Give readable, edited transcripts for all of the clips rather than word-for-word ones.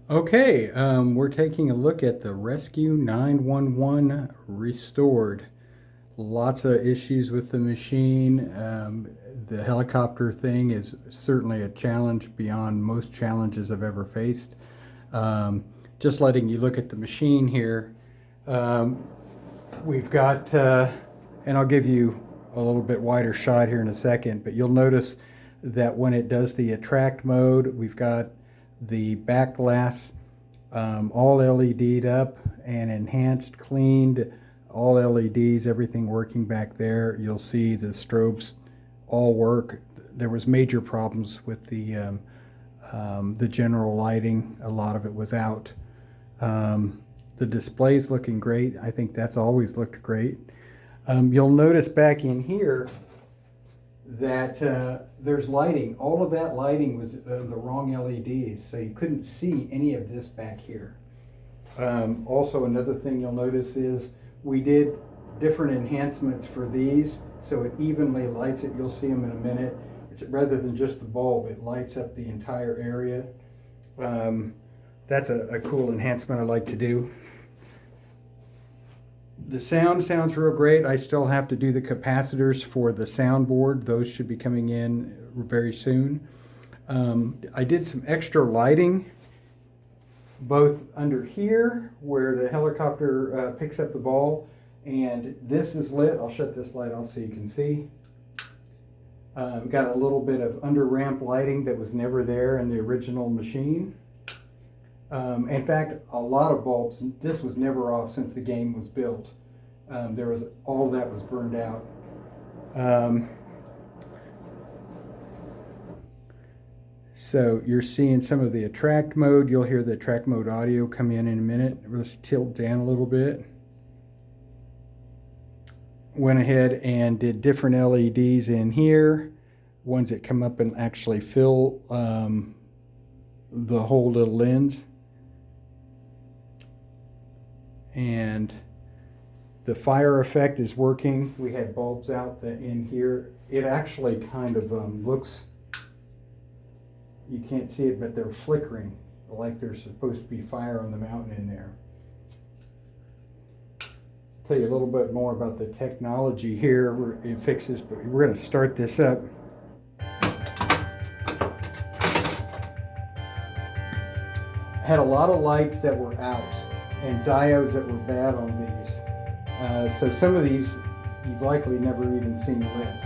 Okay, we're taking a look at the Rescue 911 Restored. Lots of issues with the machine. The helicopter thing is certainly a challenge beyond most challenges I've ever faced. Just letting you look at the machine here. Um, we've got, and I'll give you a little bit wider shot here in a second, but you'll notice that when it does the attract mode, we've got the back glass all LED'd up and enhanced, cleaned, all LEDs, everything working back there. You'll see the strobes all work. There was major problems with the general lighting. A lot of it was out. The display's looking great. I think that's always looked great. You'll notice back in here that there's lighting. All of that lighting was the wrong LEDs, so you couldn't see any of this back here. Also, another thing you'll notice is we did different enhancements for these, so it evenly lights it. You'll see them in a minute. It's rather than just the bulb, it lights up the entire area. That's a cool enhancement I like to do. The sound sounds real great. I still have to do the capacitors for the soundboard. Those should be coming in very soon. I did some extra lighting, both under here where the helicopter picks up the ball, and this is lit. I'll shut this light off so you can see. Got a little bit of under ramp lighting that was never there in the original machine. In fact, a lot of bulbs, this was never off since the game was built. There was, all that was burned out. So you're seeing some of the attract mode. You'll hear the attract mode audio come in a minute. Let's tilt down a little bit. Went ahead and did different LEDs in here, ones that come up and actually fill the whole little lens. And the fire effect is working. We had bulbs out in here. It actually kind of looks, you can't see it, but they're flickering like there's supposed to be fire on the mountain in there. I'll tell you a little bit more about the technology here. It fixes, but we're going to start this up. Had a lot of lights that were out and diodes that were bad on these. So some of these you've likely never even seen lit.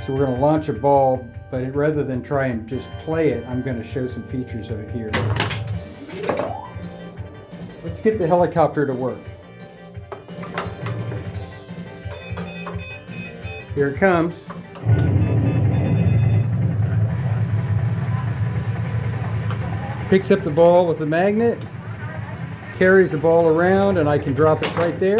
So we're going to launch a bulb, but rather than try and just play it, I'm going to show some features of it here. Let's get the helicopter to work. Here it comes. Picks up the ball with the magnet, carries the ball around, and I can drop it right there.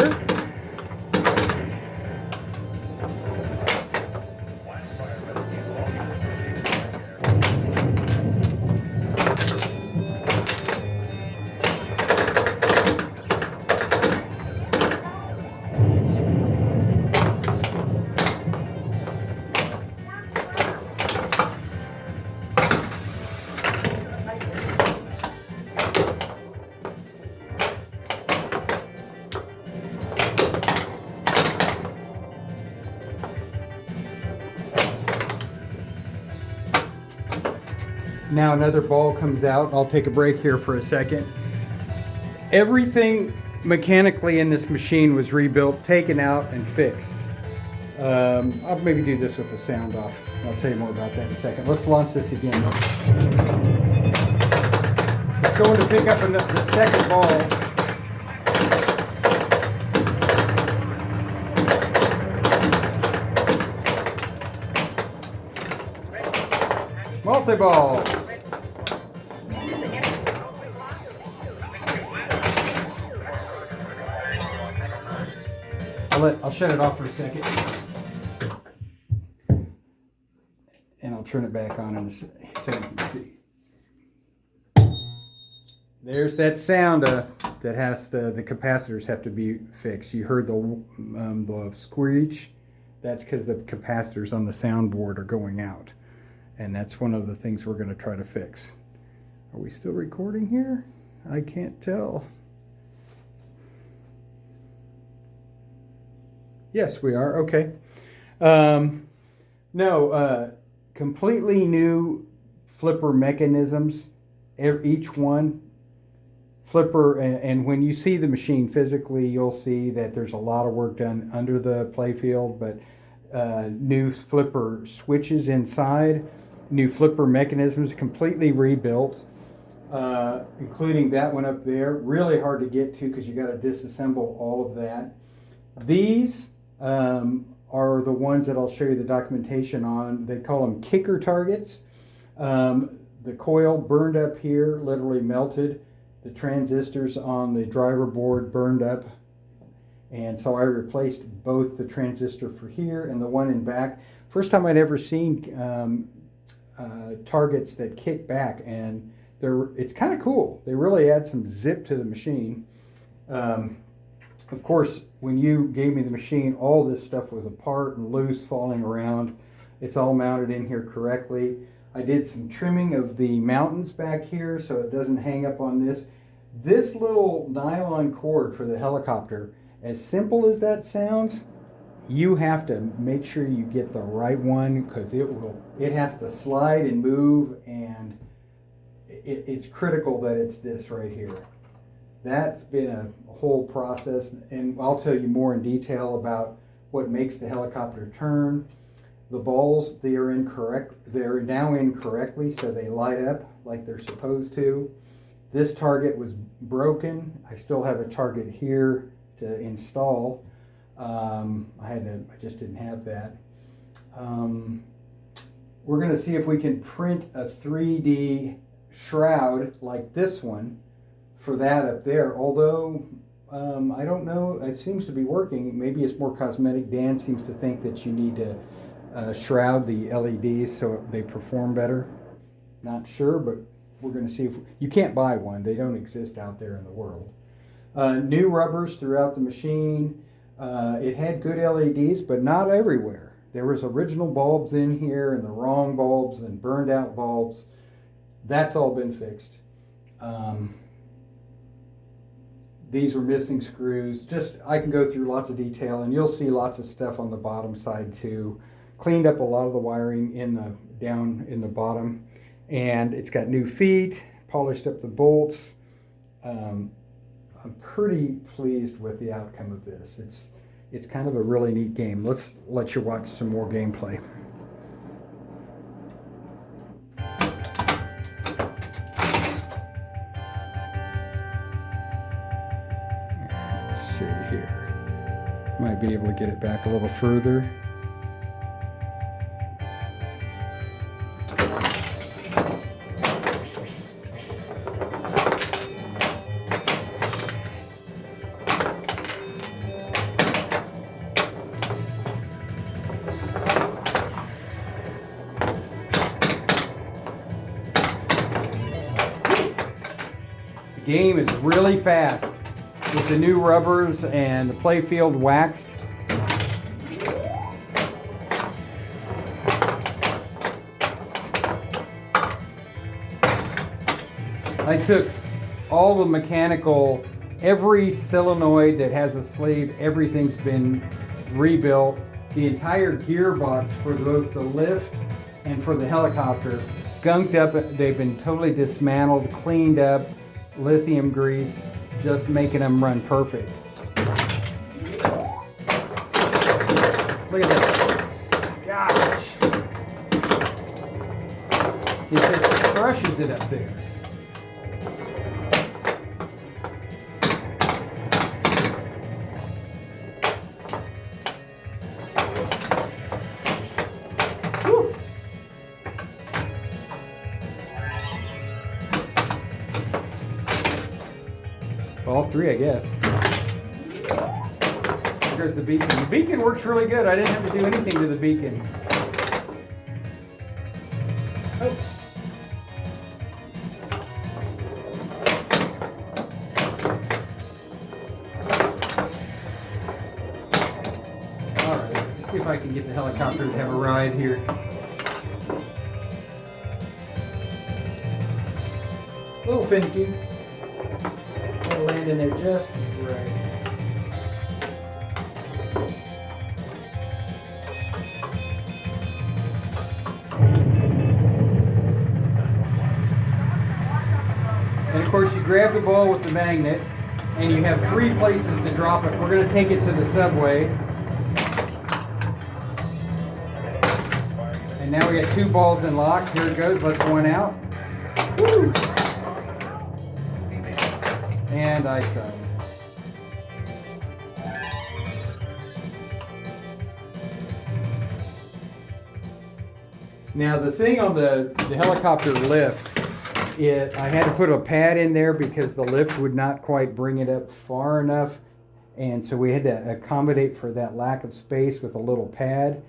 Now another ball comes out. I'll take a break here for a second. Everything mechanically in this machine was rebuilt, taken out, and fixed. I'll maybe do this with the sound off. I'll tell you more about that in a second. Let's launch this again. It's going to pick up the second ball. Multi-ball. I'll shut it off for a second. And I'll turn it back on in a so you can see. There's that sound that has the capacitors have to be fixed. You heard the screech. That's because the capacitors on the soundboard are going out. and that's one of the things we're going to try to fix. Are we still recording here? I can't tell. Yes, we are. Okay. No, completely new flipper mechanisms, each one. Flipper, and when you see the machine physically, you'll see that there's a lot of work done under the playfield, but new flipper switches inside, new flipper mechanisms, completely rebuilt, including that one up there. Really hard to get to because you got to disassemble all of that. These are the ones that I'll show you the documentation on. They call them kicker targets. The coil burned up here, literally melted. The transistors on the driver board burned up, and so I replaced both the transistor for here and the one in back. First time I'd ever seen targets that kick back, and it's kind of cool. They really add some zip to the machine. Of course, when you gave me the machine, all this stuff was apart and loose, falling around. It's all mounted in here correctly. I did some trimming of the mountains back here so it doesn't hang up on this. This little nylon cord for the helicopter, as simple as that sounds, you have to make sure you get the right one because it has to slide and move, and it's critical that it's this right here. That's been a whole process, and I'll tell you more in detail about what makes the helicopter turn. The balls, they're now in correctly, so they light up like they're supposed to. This target was broken. I still have a target here to install. I just didn't have that. We're going to see if we can print a 3D shroud like this one for that up there, although I don't know, it seems to be working. Maybe it's more cosmetic. Dan seems to think that you need to shroud the LEDs so they perform better. Not sure, but we're going to see if you can't buy one. They don't exist out there in the world. New rubbers throughout the machine. It had good LEDs, but not everywhere. There was original bulbs in here and the wrong bulbs and burned out bulbs. That's all been fixed. These were missing screws. I can go through lots of detail, and you'll see lots of stuff on the bottom side too. Cleaned up a lot of the wiring down in the bottom, and it's got new feet, polished up the bolts. I'm pretty pleased with the outcome of this. It's kind of a really neat game. Let's let you watch some more gameplay. Let's see here. Might be able to get it back a little further. The game is really fast with the new rubbers and the playfield waxed. I took all the mechanical, every solenoid that has a sleeve, everything's been rebuilt. The entire gearbox for both the lift and for the helicopter, gunked up. They've been totally dismantled, cleaned up, lithium grease, just making them run perfect. Look at that. Gosh. It just crushes it up there. Whew. All three, I guess. There's the beacon. The beacon works really good. I didn't have to do anything to the beacon. Oh. All right, let's see if I can get the helicopter to have a ride here. A little finicky. It'll land in there just right. And of course, you grab the ball with the magnet, and you have 3 places to drop it. We're going to take it to the subway. And now we got 2 balls in lock. Here it goes. Let's one out. Woo! And I suck. Now the thing on the helicopter lift, I had to put a pad in there because the lift would not quite bring it up far enough, and so we had to accommodate for that lack of space with a little pad.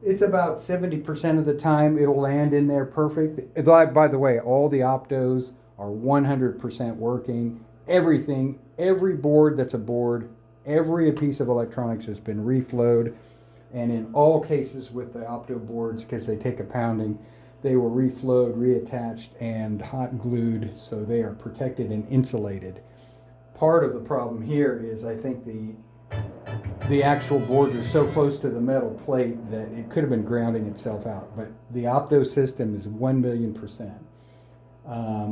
It's about 70% of the time it'll land in there perfect. By the way, all the optos are 100% working. Everything, every board that's a board, every piece of electronics has been reflowed, and in all cases with the opto boards, because they take a pounding, they were reflowed, reattached, and hot glued, so they are protected and insulated. Part of the problem here is I think the actual boards are so close to the metal plate that it could have been grounding itself out. But the opto system is 1,000,000%.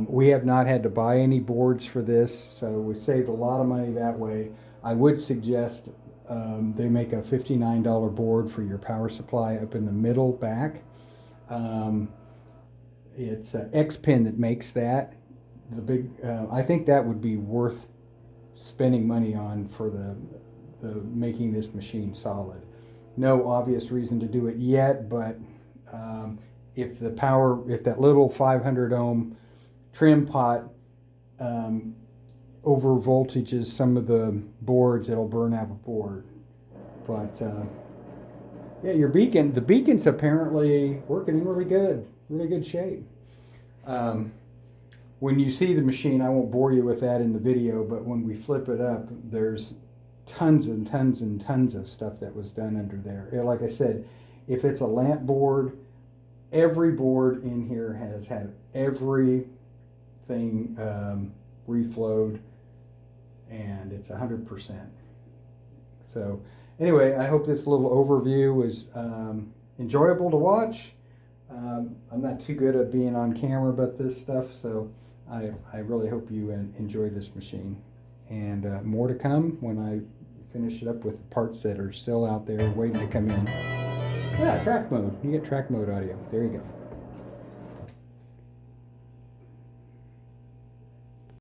We have not had to buy any boards for this, so we saved a lot of money that way. I would suggest they make a $59 board for your power supply up in the middle back. It's X-Pin that makes that. The big, I think that would be worth spending money on for the making this machine solid. No obvious reason to do it yet, but if that little 500 ohm trim pot over voltages some of the boards, it'll burn out a board. But yeah, the beacon's apparently working in really good shape. When you see the machine, I won't bore you with that in the video, but when we flip it up, there's tons and tons and tons of stuff that was done under there. Like I said, if it's a lamp board, every board in here has had everything reflowed, and it's 100%. So anyway, I hope this little overview was enjoyable to watch. I'm not too good at being on camera about this stuff, so I really hope you enjoy this machine. And more to come when I finish it up with parts that are still out there waiting to come in. Yeah, track mode. You get track mode audio. There you go.